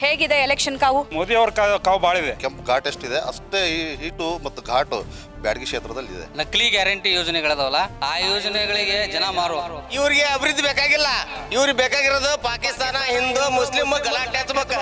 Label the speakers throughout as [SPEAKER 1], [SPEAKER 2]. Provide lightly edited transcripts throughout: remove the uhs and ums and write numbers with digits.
[SPEAKER 1] ಹೇಗಿದೆ ಎಲೆಕ್ಷನ್ ಕಾವು?
[SPEAKER 2] ಮೋದಿ ಅವ್ರ ಕಾವು ಬಾಳಿದೆ.
[SPEAKER 3] ಕೆಂಪು ಘಾಟ್ ಎಷ್ಟಿದೆ ಅಷ್ಟೇ ಹೀಟು ಮತ್ತು ಘಾಟು ಬ್ಯಾಡಗಿ ಕ್ಷೇತ್ರದಲ್ಲಿ ಇದೆ.
[SPEAKER 4] ನಕಲಿ ಗ್ಯಾರಂಟಿ ಯೋಜನೆಗಳದಾವಲ್ಲ ಆ ಯೋಜನೆಗಳಿಗೆ ಜನ ಮಾರುವ.
[SPEAKER 5] ಇವ್ರಿಗೆ ಅಭಿವೃದ್ಧಿ ಬೇಕಾಗಿಲ್ಲ, ಇವ್ರಿಗೆ ಬೇಕಾಗಿರೋದು ಪಾಕಿಸ್ತಾನ, ಹಿಂದೂ, ಮುಸ್ಲಿಂ ಗಲಾಟೆ ಹಚ್ಬೇಕು.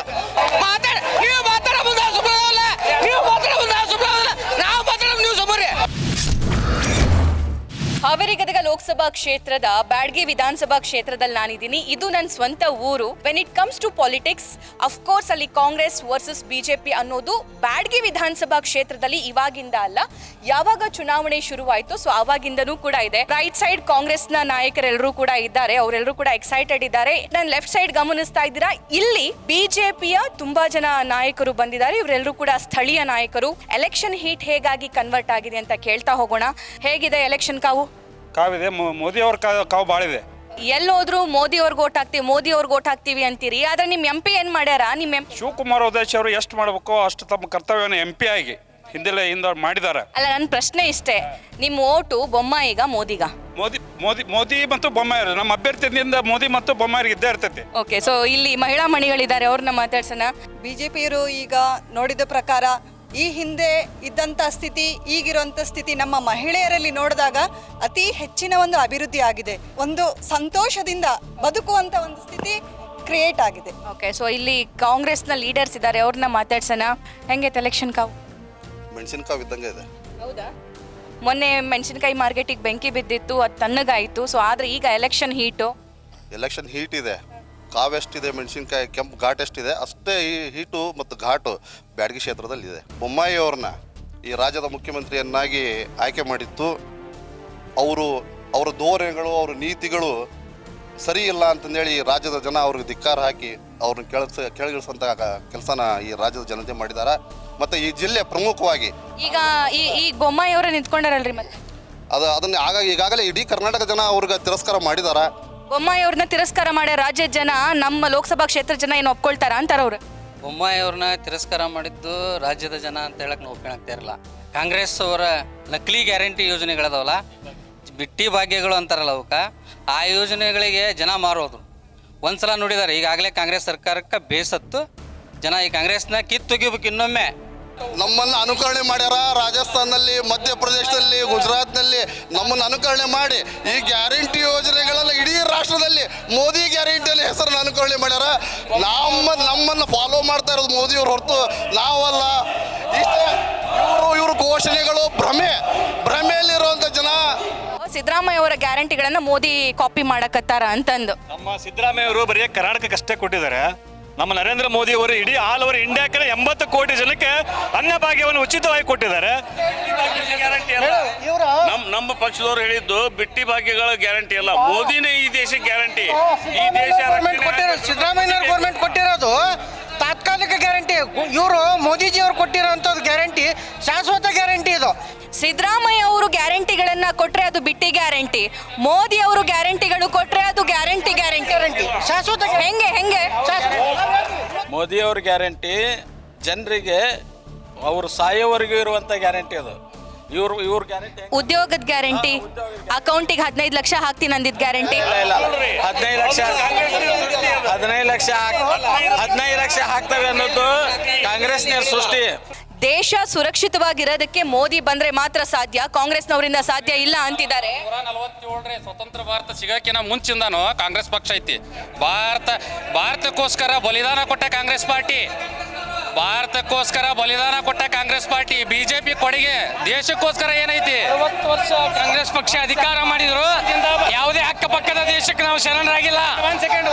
[SPEAKER 1] ಹಾವೇರಿ ಗದಗ ಲೋಕಸಭಾ ಕ್ಷೇತ್ರದ ಬ್ಯಾಡಗಿ ವಿಧಾನಸಭಾ ಕ್ಷೇತ್ರದಲ್ಲಿ ನಾನಿದ್ದೀನಿ. ಇದು ನನ್ನ ಸ್ವಂತ ಊರು. When it comes to politics, of course ಅಲ್ಲಿ ಕಾಂಗ್ರೆಸ್ ವರ್ಸಸ್ ಬಿಜೆಪಿ ಅನ್ನೋದು ಬ್ಯಾಡಗಿ ವಿಧಾನಸಭಾ ಕ್ಷೇತ್ರದಲ್ಲಿ ಇವಾಗಿಂದ ಅಲ್ಲ, ಯಾವಾಗ ಚುನಾವಣೆ ಶುರುವಾಯಿತು ಸೊ ಆವಾಗಿಂದನೂ ಕೂಡ ಇದೆ. ರೈಟ್ ಸೈಡ್ ಕಾಂಗ್ರೆಸ್ನ ನಾಯಕರೆಲ್ಲರೂ ಕೂಡ ಇದ್ದಾರೆ, ಅವರೆಲ್ಲರೂ ಕೂಡ ಎಕ್ಸೈಟೆಡ್ ಇದ್ದಾರೆ. ನಾನು ಲೆಫ್ಟ್ ಸೈಡ್ ಗಮನಿಸ್ತಾ ಇದ್ದೀರಾ, ಇಲ್ಲಿ ಬಿಜೆಪಿಯ ತುಂಬಾ ಜನ ನಾಯಕರು ಬಂದಿದ್ದಾರೆ. ಇವರೆಲ್ಲರೂ ಕೂಡ ಸ್ಥಳೀಯ ನಾಯಕರು. ಎಲೆಕ್ಷನ್ ಹೀಟ್ ಹೇಗಾಗಿ ಕನ್ವರ್ಟ್ ಆಗಿದೆ ಅಂತ ಕೇಳ್ತಾ ಹೋಗೋಣ. ಹೇಗಿದೆ ಎಲೆಕ್ಷನ್ ಕಾವು?
[SPEAKER 2] ಕಾವಿದೆ. ಮೋದಿ ಅವ್ರ ಕಾವು ಬಾಳಿದೆ.
[SPEAKER 1] ಎಲ್ಲೋದ್ರು ಮೋದಿ ಅವ್ರಿಗೆ ಓಟ್ ಹಾಕ್ತೀವಿ, ಮೋದಿ ಅವ್ರಿಗೆ ಓಟ್ ಹಾಕ್ತೀವಿ ಅಂತೀರಿ. ಆದ್ರೆ ನಿಮ್ ಎಂ ಪಿ ಏನ್ ಮಾಡ್ಯಾರ? ನಿಮ್
[SPEAKER 2] ಶಿವಕುಮಾರ್ ಉದೇಶ್ ಅವರು ಎಷ್ಟು ಮಾಡಬೇಕು ಅಷ್ಟು ತಮ್ಮ ಕರ್ತವ್ಯವನ್ನು MP ಆಗಿ ಹಿಂದೆ ಮಾಡಿದ್ದಾರೆ.
[SPEAKER 1] ಅಲ್ಲ, ನನ್ನ ಪ್ರಶ್ನೆ ಇಷ್ಟೇ, ನಿಮ್ ಓಟು ಬೊಮ್ಮಾಯಿಗ ಮೋದಿಗ?
[SPEAKER 2] ಮೋದಿ ಮತ್ತು ಬೊಮ್ಮಾಯಿ ನಮ್ಮ ಅಭ್ಯರ್ಥಿಯಿಂದ ಮೋದಿ ಮತ್ತು ಬೊಮ್ಮಾಯಿಗೆ ಇದ್ದೇ ಇರ್ತೈತಿ.
[SPEAKER 1] ಓಕೆ, ಸೊ ಇಲ್ಲಿ ಮಹಿಳಾ ಮಣಿಗಳಿದ್ದಾರೆ, ಅವ್ರನ್ನ ಮಾತಾಡ್ಸೋಣ.
[SPEAKER 6] ಬಿಜೆಪಿಯವರು ಈಗ ನೋಡಿದ ಪ್ರಕಾರ ಈ ಹಿಂದೆ ಇದ್ದಂಥ ಸ್ಥಿತಿ, ಈಗಿರುವಂಥ ಸ್ಥಿತಿ ನಮ್ಮ ಮಹಿಳೆಯರಲ್ಲಿ ನೋಡಿದಾಗ ಅತಿ ಹೆಚ್ಚಿನ ಒಂದು ಅಭಿವೃದ್ಧಿ ಆಗಿದೆ. ಒಂದು ಸಂತೋಷದಿಂದ ಬದುಕುವಂಥ ಒಂದು ಸ್ಥಿತಿ ಕ್ರಿಯೇಟ್ ಆಗಿದೆ.
[SPEAKER 1] ಓಕೆ, ಸೊ ಇಲ್ಲಿ ಕಾಂಗ್ರೆಸ್ನ ಲೀಡರ್ಸ್ ಇದ್ದಾರೆ, ಅವ್ರನ್ನ ಮಾತಾಡ್ಸೋಣ. ಹೆಂಗೆ ಎಲೆಕ್ಷನ್ ಕಾವು?
[SPEAKER 3] ಮೆಣಸಿನಕಾವು ಇದ್ದಂಗೆ ಇದೆ.
[SPEAKER 1] ಹೌದಾ? ಮೊನ್ನೆ ಮೆಣಸಿನಕಾಯಿ ಮಾರ್ಕೆಟಿಗೆ ಬೆಂಕಿ ಬಿದ್ದಿತ್ತು, ಅದು ತಣ್ಣಗಾಯಿತು. ಸೊ ಆದರೆ ಈಗ ಎಲೆಕ್ಷನ್ ಹೀಟ್
[SPEAKER 3] ಇದೆ. ಕಾವು ಎಷ್ಟಿದೆ, ಮೆಣಸಿನ್ಕಾಯಿ ಕೆಂಪು ಘಾಟ್ ಎಷ್ಟಿದೆ ಅಷ್ಟೇ ಹೀಟು ಮತ್ತು ಘಾಟು ಬ್ಯಾಡಗಿ ಕ್ಷೇತ್ರದಲ್ಲಿ ಇದೆ. ಬೊಮ್ಮಾಯಿ ಅವ್ರನ್ನ ಈ ರಾಜ್ಯದ ಮುಖ್ಯಮಂತ್ರಿಯನ್ನಾಗಿ ಆಯ್ಕೆ ಮಾಡಿತ್ತು. ಅವರ ಧೋರಣೆಗಳು, ಅವರ ನೀತಿಗಳು ಸರಿ ಇಲ್ಲ ಅಂತಂದೇಳಿ ರಾಜ್ಯದ ಜನ ಅವ್ರಿಗೆ ಧಿಕ್ಕಾರ ಹಾಕಿ ಅವ್ರನ್ನ ಕೆಳಗಿಳಿಸೋಂಥ ಕೆಲಸನ ಈ ರಾಜ್ಯದ ಜನತೆ ಮಾಡಿದ್ದಾರೆ. ಮತ್ತು ಈ ಜಿಲ್ಲೆ ಪ್ರಮುಖವಾಗಿ
[SPEAKER 1] ಈಗ ಬೊಮ್ಮಾಯಿ ಅವರೇ ನಿಂತ್ಕೊಂಡಾರಲ್ರಿ, ಮತ್ತೆ
[SPEAKER 3] ಅದನ್ನ ಈಗಾಗಲೇ ಇಡೀ ಕರ್ನಾಟಕ ಜನ ಅವ್ರಿಗೆ ತಿರಸ್ಕಾರ ಮಾಡಿದ್ದಾರೆ.
[SPEAKER 1] ಬೊಮ್ಮಾಯಿ ಅವ್ರನ್ನ ತಿರಸ್ಕಾರ ಮಾಡ್ಯ ರಾಜ್ಯದ ಜನ, ನಮ್ಮ ಲೋಕಸಭಾ ಕ್ಷೇತ್ರ ಜನ ಏನು ಒಪ್ಕೊಳ್ತಾರ ಅಂತಾರ ಅವ್ರು?
[SPEAKER 4] ಬೊಮ್ಮಾಯಿ ಅವ್ರನ್ನ ತಿರಸ್ಕಾರ ಮಾಡಿದ್ದು ರಾಜ್ಯದ ಜನ ಅಂತ ಹೇಳಕ್ ನಾವು ಒಪ್ಕೊಳಕ್ತಾ ಇರಲ್ಲ. ಕಾಂಗ್ರೆಸ್ ಅವರ ನಕಲಿ ಗ್ಯಾರಂಟಿ ಯೋಜನೆಗಳದಾವಲ್ಲ, ಬಿಟ್ಟಿ ಭಾಗ್ಯಗಳು ಅಂತಾರಲ್ಲ ಅವಕ್ಕೆ, ಆ ಯೋಜನೆಗಳಿಗೆ ಜನ ಮಾರೋದು. ಒಂದ್ಸಲ ನೋಡಿದ್ದಾರೆ, ಈಗಾಗಲೇ ಕಾಂಗ್ರೆಸ್ ಸರ್ಕಾರಕ್ಕೆ ಬೇಸತ್ತು ಜನ ಈ ಕಾಂಗ್ರೆಸ್ನ ಕಿತ್ತೊಗಿಬೇಕು. ಇನ್ನೊಮ್ಮೆ
[SPEAKER 3] ನಮ್ಮನ್ನು ಅನುಕರಣೆ ಮಾಡ್ಯಾರ. ರಾಜಸ್ಥಾನದಲ್ಲಿ, ಮಧ್ಯಪ್ರದೇಶದಲ್ಲಿ, ಗುಜರಾತ್ನಲ್ಲಿ ನಮ್ಮನ್ನು ಅನುಕರಣೆ ಮಾಡಿ ಈ ಗ್ಯಾರಂಟಿ ಯೋಜನೆಗಳೆಲ್ಲ ಇಡೀ ರಾಷ್ಟ್ರದಲ್ಲಿ ಮೋದಿ ಗ್ಯಾರಂಟಿಯಲ್ಲಿ ಹೆಸರನ್ನು ಅನುಕರಣೆ ಮಾಡ್ಯಾರ. ನಮ್ಮನ್ನು ಫಾಲೋ ಮಾಡ್ತಾ ಇರೋದು ಮೋದಿಯವ್ರು ಹೊರತು ನಾವಲ್ಲ. ಇವರು ಘೋಷಣೆಗಳು ಭ್ರಮೆಯಲ್ಲಿರುವಂಥ ಜನ.
[SPEAKER 1] ಸಿದ್ದರಾಮಯ್ಯ ಅವರ ಗ್ಯಾರಂಟಿಗಳನ್ನ ಮೋದಿ ಕಾಪಿ ಮಾಡಕತ್ತಾರ ಅಂತಂದು
[SPEAKER 2] ನಮ್ಮ ಸಿದ್ದರಾಮಯ್ಯ ಅವರು ಬರೀ ಕರ್ನಾಟಕಕ್ಕೆ ಅಷ್ಟೇ ಕೊಟ್ಟಿದ್ದಾರೆ. ನಮ್ಮ ನರೇಂದ್ರ ಮೋದಿ ಅವರು ಇಡೀ ಆಲ್ ಓವರ್ ಇಂಡಿಯಾಕ್ಕೆ 80 ಕೋಟಿ ಜನಕ್ಕೆ ಅನ್ನಭಾಗ್ಯವನ್ನು ಉಚಿತವಾಗಿ ಕೊಟ್ಟಿದ್ದಾರೆ.
[SPEAKER 7] ನಮ್ಮ ಪಕ್ಷದವರು ಹೇಳಿದ್ದು ಬಿಟ್ಟಿ ಭಾಗ್ಯಗಳ ಗ್ಯಾರಂಟಿ ಅಲ್ಲ, ಮೋದಿನೇ ಈ ದೇಶಕ್ಕೆ ಗ್ಯಾರಂಟಿ. ಈ ದೇಶ
[SPEAKER 5] ಸಿದ್ದರಾಮಯ್ಯ ಗೌರ್ಮೆಂಟ್ ಕೊಟ್ಟಿರೋದು ತಾತ್ಕಾಲಿಕ ಗ್ಯಾರಂಟಿ. ಇವರು ಮೋದಿಜಿ ಅವರು ಕೊಟ್ಟಿರೋಂಥದ್ದು ಗ್ಯಾರಂಟಿ ಶಾಶ್ವತ ಗ್ಯಾರಂಟಿ. ಇದು
[SPEAKER 1] ಸಿದ್ದರಾಮಯ್ಯ ಅವರು ಗ್ಯಾರಂಟಿಗಳನ್ನ ಕೊಟ್ರೆ ಅದು ಬಿಟ್ಟಿ ಗ್ಯಾರಂಟಿ, ಮೋದಿ ಅವರು ಗ್ಯಾರಂಟಿಗಳು ಕೊಟ್ರೆ ಅದು ಗ್ಯಾರಂಟಿ
[SPEAKER 5] ಶಾಶ್ವತ.
[SPEAKER 1] ಹೆಂಗೆ
[SPEAKER 7] ಮೋದಿ ಅವ್ರ ಗ್ಯಾರಂಟಿ ಜನರಿಗೆ ಅವರು ಸಾಯೋವರೆಗೂ ಇರುವಂತ ಗ್ಯಾರಂಟಿ. ಅದು ಇವ್ರ ಗ್ಯಾರಂಟಿ
[SPEAKER 1] ಉದ್ಯೋಗದ ಗ್ಯಾರಂಟಿ, ಅಕೌಂಟಿಗೆ 15 ಲಕ್ಷ ಹಾಕ್ತೀನಿ ಅಂದಿದ್ ಗ್ಯಾರಂಟಿ.
[SPEAKER 7] 15 ಲಕ್ಷ ಹಾಕ್ತವೆ ಅನ್ನೋದು ಕಾಂಗ್ರೆಸ್ನ ಸೃಷ್ಟಿ.
[SPEAKER 1] ದೇಶ ಸುರಕ್ಷಿತವಾಗಿರೋದಕ್ಕೆ ಮೋದಿ ಬಂದ್ರೆ ಮಾತ್ರ ಸಾಧ್ಯ, ಕಾಂಗ್ರೆಸ್ನವರಿಂದ ಸಾಧ್ಯ ಇಲ್ಲ ಅಂತಿದ್ದಾರೆ.
[SPEAKER 8] 147 ಸ್ವತಂತ್ರ ಭಾರತ ಸಿಗಕ್ಕಿನ ಮುಂಚಿಂದಾನು ಕಾಂಗ್ರೆಸ್ ಪಕ್ಷ ಐತಿ. ಭಾರತಕ್ಕೋಸ್ಕರ ಬಲಿದಾನ ಕೊಟ್ಟ ಕಾಂಗ್ರೆಸ್ ಪಾರ್ಟಿ, ಬಿಜೆಪಿ ಕೊಡುಗೆ ದೇಶಕ್ಕೋಸ್ಕರ ಏನೈತಿ? 60 ವರ್ಷ ಕಾಂಗ್ರೆಸ್ ಪಕ್ಷ ಅಧಿಕಾರ ಮಾಡಿದ್ರು, ಯಾವುದೇ ಅಕ್ಕಪಕ್ಕದ ದೇಶಕ್ಕೆ ನಾವು ಶರಣರಾಗಿಲ್ಲ. 60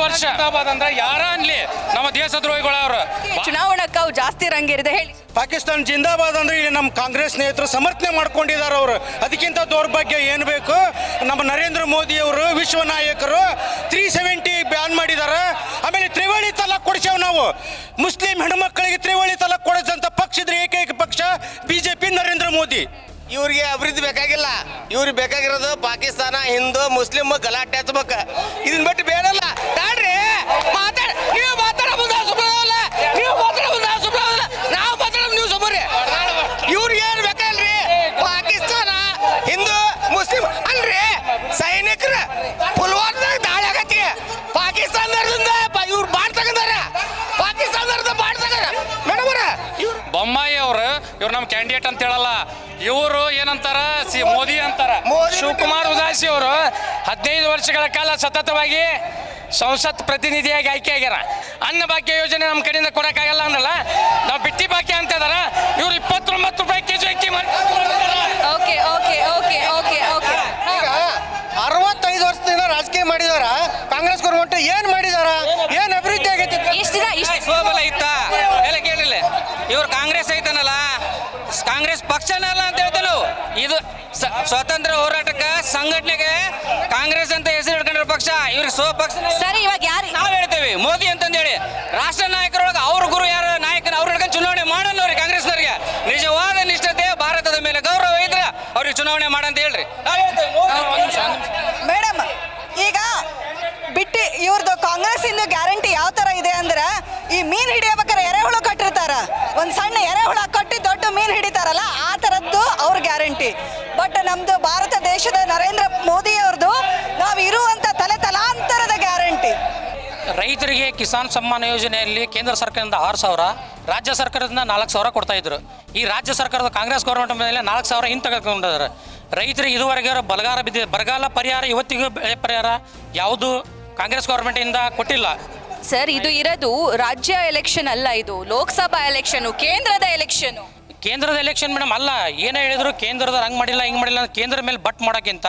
[SPEAKER 8] ವರ್ಷ ಅಂದ್ರೆ ಯಾರ ಅನ್ಲಿ ನಮ್ಮ ದೇಶದ್ರೋಹಿಗಳು ಅವರು.
[SPEAKER 1] ಚುನಾವಣಾ ಕಾವು ಜಾಸ್ತಿ ರಂಗೇರಿದೆ, ಹೇಳಿ.
[SPEAKER 5] ಪಾಕಿಸ್ತಾನ ಜಿಂದಾಬಾದ್ ಅಂದ್ರೆ ಇಲ್ಲಿ ನಮ್ಮ ಕಾಂಗ್ರೆಸ್ ನೇತೃತ್ವ ಸಮರ್ಥನೆ ಮಾಡ್ಕೊಂಡಿದ್ದಾರೆ ಅವರು. ಅದಕ್ಕಿಂತ ದೌರ್ಭಾಗ್ಯ ಏನು ಬೇಕು? ನಮ್ಮ ನರೇಂದ್ರ ಮೋದಿ ಅವರು ವಿಶ್ವ ನಾಯಕರು 370 ಬ್ಯಾನ್ ಮಾಡಿದ್ದಾರೆ. ಆಮೇಲೆ ತ್ರಿವಳಿ ತಲಾಕ್ ಕೊಡಿಸೇವ್ ನಾವು. ಮುಸ್ಲಿಂ ಹೆಣ್ಮಕ್ಕಳಿಗೆ ತ್ರಿವಳಿ ತಲಾಕ್ ಕೊಡಿಸಂತ ಪಕ್ಷದ ಏಕೈಕ ಪಕ್ಷ ಬಿಜೆಪಿ, ನರೇಂದ್ರ ಮೋದಿ.
[SPEAKER 9] ಇವ್ರಿಗೆ ಅಭಿವೃದ್ಧಿ ಬೇಕಾಗಿಲ್ಲ, ಇವ್ರಿಗೆ ಬೇಕಾಗಿರೋದು ಪಾಕಿಸ್ತಾನ, ಹಿಂದೂ, ಮುಸ್ಲಿಂ ಗಲಾಟೆ ಹಚ್ಬೇಕು. ಇದನ್ನ ಬಿಟ್ಟು ಬೇಡಲ್ಲ. ಇವ್ರಿಗೆ ಏನು ಬೇಕಲ್ರಿ? ಪಾಕಿಸ್ತಾನ, ಹಿಂದೂ, ಮುಸ್ಲಿಂ ಅಲ್ರಿ. ಸೈನಿಕರ ಪುಲ್ವಾಮಾದಾಗ ದಾಳಿ ಆಗತ್ತಿ, ಪಾಕಿಸ್ತಾನದಿಂದ
[SPEAKER 8] ನಮ್ಮ ಕ್ಯಾಂಡಿಡೇಟ್ ಅಂತ ಹೇಳಲ್ಲ. ಇವರು ಏನಂತಾರ ಮೋದಿ ಅಂತಾರ. ಶಿವಕುಮಾರ್ ಉದಾಸಿ ಅವರು 15 ವರ್ಷಗಳ ಕಾಲ ಸತತವಾಗಿ ಸಂಸತ್ ಪ್ರತಿನಿಧಿಯಾಗಿ ಆಯ್ಕೆ ಆಗ್ಯಾರ. ಅನ್ನ ಭಾಗ್ಯ ಯೋಜನೆ ನಮ್ಮ ಕಡೆಯಿಂದ ಕೊಡಕ್ಕಾಗಲ್ಲ ಅನ್ನಲ್ಲ, ನಾವು ಬಿಟ್ಟಿ ಭಾಗ್ಯ ಅಂತ ಇದಾರ. ಇವ್ರು 29 ರೂಪಾಯಿ ಕೆಜಿ ಅಕ್ಕಿ ಮಾಡಿ.
[SPEAKER 1] Okay okay okay okay okay
[SPEAKER 5] ಈಗ 65 ವರ್ಷದಿಂದ ರಾಜಕೀಯ ಮಾಡಿದಾರ. ಕಾಂಗ್ರೆಸ್ ಗೌರ್ಮೆಂಟ್ ಏನ್ ಮಾಡಿದಾರ? ಏನ್ ಅಭಿವೃದ್ಧಿ ಆಗೈತಿ?
[SPEAKER 1] ಇಷ್ಟು ದಿನ ಇಷ್ಟು
[SPEAKER 4] ಸೋಬಲ ಇತ್ತ ಎಲ್ಲ ಕೇಳಿಲ್ಲ. ಇವ್ರು ಕಾಂಗ್ರೆಸ್ ಐತನಲ್ಲ, ಕಾಂಗ್ರೆಸ್ ಪಕ್ಷನೇ ಅಲ್ಲ ಅಂತ ಹೇಳ್ತೇವೆ ನಾವು. ಇದು ಸ್ವಾತಂತ್ರ್ಯ ಹೋರಾಟಕ್ಕೆ ಸಂಘಟನೆಗೆ ಕಾಂಗ್ರೆಸ್ ಅಂತ ಹೆಸರು ಹಿಡ್ಕೊಂಡಿರೋ ಪಕ್ಷ. ಇವ್ರಿಗೆ ಪಕ್ಷ
[SPEAKER 1] ಸರಿ, ಇವಾಗ ಯಾರು
[SPEAKER 4] ನಾವು ಹೇಳ್ತೇವೆ ಮೋದಿ ಅಂತಂದೇಳಿ. ರಾಷ್ಟ್ರ ನಾಯಕರೊಳಗೆ ಅವ್ರ ಗುರು ಯಾರು ನಾಯಕನ ಅವ್ರು ಹಿಡ್ಕೊಂಡು ಚುನಾವಣೆ ಮಾಡೋನವ್ರಿಗೆ ಕಾಂಗ್ರೆಸ್ನವ್ರಿಗೆ ನಿಜವಾದ ನಿಷ್ಠತೆ, ಭಾರತದ ಮೇಲೆ ಗೌರವ ಇದ್ರೆ ಅವ್ರಿಗೆ ಚುನಾವಣೆ ಮಾಡಂತ ಹೇಳ್ರಿ.
[SPEAKER 6] ಮೇಡಮ್, ಈಗ ಬಿಟ್ಟು ಇವ್ರದ್ದು ಕಾಂಗ್ರೆಸ್ ಇಂದು ಗ್ಯಾರಂಟಿ ಯಾವ ತರ ಇದೆ ಅಂದ್ರೆ, ಈ ಮೀನ್ ಹಿಡಿಯಬೇಕಾದ್ರೆ ಎರೆಹುಳು ಕಟ್ಟಿರ್ತಾರ, ಒಂದ್ ಸಣ್ಣ ಎರೆಹುಳ ಕಟ್ಟಿ ದೊಡ್ಡ ಮೀನ್ ಹಿಡಿತಾರಲ್ಲ, ಆ ತರದ್ದು ಅವ್ರ ಗ್ಯಾರಂಟಿ. ಬಟ್ ನಮ್ದು ಭಾರತ ದೇಶದ ನರೇಂದ್ರ ಮೋದಿ ಅವ್ರದ್ದು ನಾವು ಇರುವಂತ ತಲಾಂತರದ ಗ್ಯಾರಂಟಿ.
[SPEAKER 8] ರೈತರಿಗೆ ಕಿಸಾನ್ ಸಮ್ಮಾನ ಯೋಜನೆಯಲ್ಲಿ ಕೇಂದ್ರ ಸರ್ಕಾರದಿಂದ 6,000, ರಾಜ್ಯ ಸರ್ಕಾರದಿಂದ 4,000 ಕೊಡ್ತಾ ಇದ್ರು. ಈ ರಾಜ್ಯ ಸರ್ಕಾರದ ಕಾಂಗ್ರೆಸ್ ಗೌರ್ಮೆಂಟ್ ಮೇಲೆ 4,000 ಹಿಂದೆ ತೆಗೆದುಕೊಂಡಿದ್ದಾರೆ. ರೈತರಿಗೆ ಇದುವರೆಗೆ ಬರಗಾಲ ಬಿದ್ದಿದೆ. ಬರಗಾಲ ಪರಿಹಾರ ಇವತ್ತಿಗೂ ಬೆಳೆ ಪರಿಹಾರ ಯಾವುದು ಕಾಂಗ್ರೆಸ್ ಗೌರ್ಮೆಂಟಿಂದ ಕೊಟ್ಟಿಲ್ಲ.
[SPEAKER 1] ಸರ್, ಇದು ಇರೋದು ರಾಜ್ಯ ಎಲೆಕ್ಷನ್ ಅಲ್ಲ, ಇದು ಲೋಕಸಭಾ ಎಲೆಕ್ಷನ್, ಕೇಂದ್ರದ ಎಲೆಕ್ಷನ್.
[SPEAKER 8] ಕೇಂದ್ರದ ಎಲೆಕ್ಷನ್ ಮೇಡಮ್ ಅಲ್ಲ, ಏನೇ ಹೇಳಿದ್ರು ಕೇಂದ್ರದ ಹಂಗೆ ಮಾಡಿಲ್ಲ ಹಿಂಗೆ ಮಾಡಿಲ್ಲ ಕೇಂದ್ರ ಮೇಲೆ ಬಟ್ ಮಾಡೋಕ್ಕಿಂತ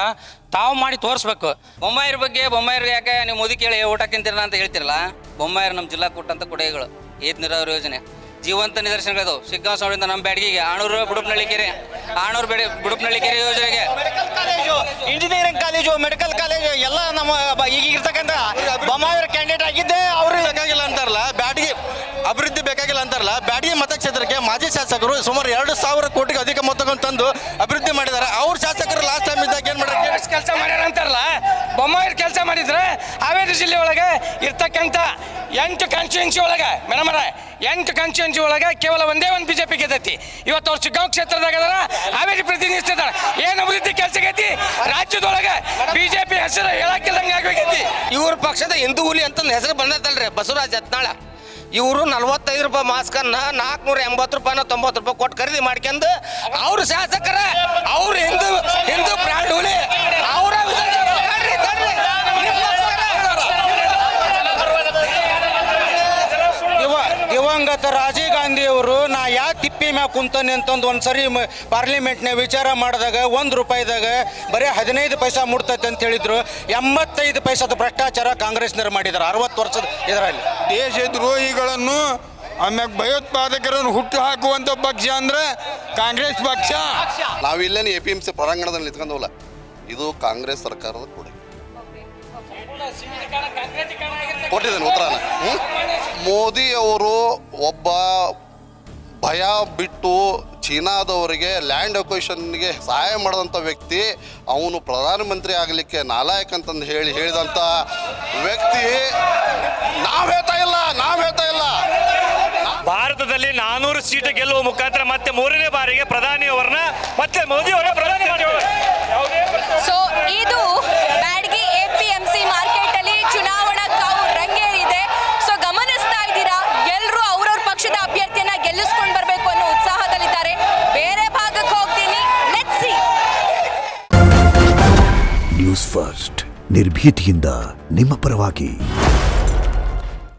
[SPEAKER 8] ತಾವು ಮಾಡಿ ತೋರಿಸ್ಬೇಕು.
[SPEAKER 4] ಬೊಮ್ಮಾಯಿರ ಬಗ್ಗೆ, ಬೊಮ್ಮಾಯಿರು ಯಾಕೆ ನೀವು ಮೋದಿ ಕೇಳಿ ಊಟ ತಿಂತೀರಲ್ಲ ಅಂತ ಹೇಳ್ತಿರಲ್ಲ. ಬೊಮ್ಮಾಯಿರು ನಮ್ಮ ಜಿಲ್ಲಾ ಕೊಟ್ಟಂತ ಕೊಡುಗೆಗಳು ಏತ್ ನೀರಾವರಿ ಯೋಜನೆ ಜೀವಂತ ನಿದರ್ಶನಗಳು. ಶಿಗ್ಗಾಂವದಿಂದ ನಮ್ಮ ಬ್ಯಾಡಗಿಗೆ ಆಣೂರು ಬುಡುಪ್ನಳ್ಳಿ ಕೆರೆ, ಆಣೂರು ಬುಡುಪ್ನಳ್ಳಿ ಕೆರೆ ಯೋಜನೆಗೆ
[SPEAKER 5] ಇಂಜಿನಿಯರಿಂಗ್ ಕಾಲೇಜು, ಮೆಡಿಕಲ್ ಕಾಲೇಜು ಎಲ್ಲ ನಮ್ಮ ಈಗ ಇರ್ತಕ್ಕಂಥ ಬೊಮ್ಮಾಯಿರ ಕ್ಯಾಂಡಿಡೇಟ್ ಆಗಿದ್ದೆ ಅವ್ರಿಗೆ ಬೇಕಾಗಿಲ್ಲ ಅಂತಾರಲ್ಲ. ಬ್ಯಾಡಗಿ ಅಭಿವೃದ್ಧಿ ಬೇಕಾಗಿಲ್ಲ ಅಂತಾರಲ್ಲ. ಬ್ಯಾಡಗಿ ಮತಕ್ಷೇತ್ರಕ್ಕೆ ಮಾಜಿ ಶಾಸಕರು ಸುಮಾರು 2,000 ಕೋಟಿಗೆ ಅಧಿಕ ಮೊತ್ತಗಳನ್ನು ತಂದು ಅಭಿವೃದ್ಧಿ ಮಾಡಿದ್ದಾರೆ. ಅವ್ರ ಶಾಸಕರು ಲಾಸ್ಟ್ ಟೈಮ್ ಇದ್ದಾಗ ಏನು ಮಾಡ್ಯಾರ?
[SPEAKER 8] ಕೆಲಸ ಮಾಡ್ಯಾರ ಅಂತಾರಲ್ಲ. ಬೊಮ್ಮಾಯಿರು ಕೆಲಸ ಮಾಡಿದ್ರೆ ಹಾವೇರಿ ಜಿಲ್ಲೆ ಒಳಗೆ ಇರ್ತಕ್ಕಂಥ 8 ಕಾನ್ಸ್ಟಿಟ್ಯೂನ್ಸಿ ಒಳಗೆ ಮೇಡಮರ 8 ಕಾನ್ಸ್ಟಿಟ್ಯೂನ್ಸಿ ಒಳಗೆ ಕೇವಲ ಒಂದೇ ಒಂದು BJP ಗೆದ್ದೈತಿ. ಇವತ್ತು ಅವ್ರು ಶಿಗ್ಗಾಂವ್ ಕ್ಷೇತ್ರದಾಗ ಹಾವೇರಿ ಪ್ರತಿನಿಧಿಸ್ತಿದ್ದಾರೆ. ಏನು ಅಭಿವೃದ್ಧಿ ಕೆಲಸ ಆಗೈತಿ ರಾಜ್ಯದೊಳಗೆ? BJP ಹೆಸರು ಹೇಳಕ್ಕಿಲ್ಲಂಗೆ ಆಗಬೇಕೈತಿ.
[SPEAKER 9] ಇವ್ರ ಪಕ್ಷದ ಹಿಂದೂ ಹುಲಿ ಅಂತ ಹೆಸರು ಬಂದೈತಲ್ರಿ ಬಸವರಾಜ್ ಯತ್ನಾಳ. ಇವರು 45 ರೂಪಾಯಿ ಮಾಸ್ಕನ್ನ 480 ರೂಪಾಯಿನ 90 ರೂಪಾಯಿ ಕೊಟ್ಟು ಖರೀದಿ ಮಾಡ್ಕೊಂಡು ಅವ್ರ ಶಾಸಕರ ಅವ್ರ ಹಿಂದೂ ಬ್ರಾಂಡ್ ಹುಲಿ ಅವರ
[SPEAKER 5] ದಿವಂಗತ ರಾಜೀವ್ ಗಾಂಧಿ ಅವರು ನಾ ಯಾ ತಿಪ್ಪಿ ಮ್ಯಾಗ ಕುಂತಾನೆ ಅಂತಂದು ಒಂದ್ಸರಿ ಪಾರ್ಲಿಮೆಂಟ್ನ ವಿಚಾರ ಮಾಡಿದಾಗ 1 ರೂಪಾಯಿದಾಗ ಬರೀ 15 ಪೈಸಾ ಮುಡ್ತೈತೆ ಅಂತ ಹೇಳಿದ್ರು. 85 ಪೈಸಾದ ಭ್ರಷ್ಟಾಚಾರ ಕಾಂಗ್ರೆಸ್ನವ್ರು ಮಾಡಿದ್ದಾರೆ 60 ವರ್ಷದ ಇದರಲ್ಲಿ.
[SPEAKER 10] ದೇಶದ್ರೋಹಿಗಳನ್ನು ಆಮ್ಯಾಗ ಭಯೋತ್ಪಾದಕರನ್ನು ಹುಟ್ಟು ಹಾಕುವಂಥ ಪಕ್ಷ ಅಂದ್ರೆ ಕಾಂಗ್ರೆಸ್ ಪಕ್ಷ.
[SPEAKER 3] ನಾವಿಲ್ಲೇನು APMC ಪ್ರಾಂಗಣದಲ್ಲಿ ನಿಂತ್ಕೊಂಡವಲ್ಲ, ಇದು ಕಾಂಗ್ರೆಸ್ ಸರ್ಕಾರದ ಕೊಡುಗೆ. ಕೊಟ್ಟಿದ್ದೇನೆ ಉತ್ತರನ. ಮೋದಿ ಅವರು ಒಬ್ಬ ಭಯ ಬಿಟ್ಟು ಚೀನಾದವರಿಗೆ ಲ್ಯಾಂಡ್ ಅಕ್ವಿಷನ್ಗೆ ಸಹಾಯ ಮಾಡಿದಂಥ ವ್ಯಕ್ತಿ. ಅವನು ಪ್ರಧಾನಮಂತ್ರಿ ಆಗಲಿಕ್ಕೆ ನಾಲಾಯಕ್ ಅಂತಂದು ಹೇಳಿದಂಥ ವ್ಯಕ್ತಿ. ನಾವು ಹೇಳ್ತಾ ಇಲ್ಲ.
[SPEAKER 2] ಭಾರತದಲ್ಲಿ 400 ಸೀಟ್ ಗೆಲ್ಲುವ ಮುಖಾಂತರ ಮತ್ತೆ 3ನೇ ಬಾರಿಗೆ ಪ್ರಧಾನಿಯವರನ್ನ ಮತ್ತೆ ಮೋದಿ ಅವರ ಪ್ರಧಾನಿ ಮಾಡಿ.
[SPEAKER 1] ಸೊ ಇದು ಬ್ಯಾಡಗಿ APMC ಮಾರ್ಕೆಟ್ ಅಲ್ಲಿ ಚುನಾವಣಾ ಕಾವು ರಂಗೇರಿದೆ. ಸೊ ಗಮನಿಸ್ತಾ ಇದ್ದೀರಾ, ಎಲ್ಲರೂ ಅವ್ರವ್ರ ಪಕ್ಷದ ಅಭ್ಯರ್ಥಿಯನ್ನ ಗೆಲ್ಲಿಸ್ಕೊಂಡು ಬರಬೇಕು ಅನ್ನೋ ಉತ್ಸಾಹದಲ್ಲಿದ್ದಾರೆ. ಬೇರೆ ಭಾಗಕ್ಕೆ ಹೋಗ್ತೀನಿ, ಲೆಟ್ಸ್ ಸಿ.
[SPEAKER 11] ನ್ಯೂಸ್ ಫಸ್ಟ್ ನಿರ್ಭೀತಿಯಿಂದ ನಿಮ್ಮ ಪರವಾಗಿ.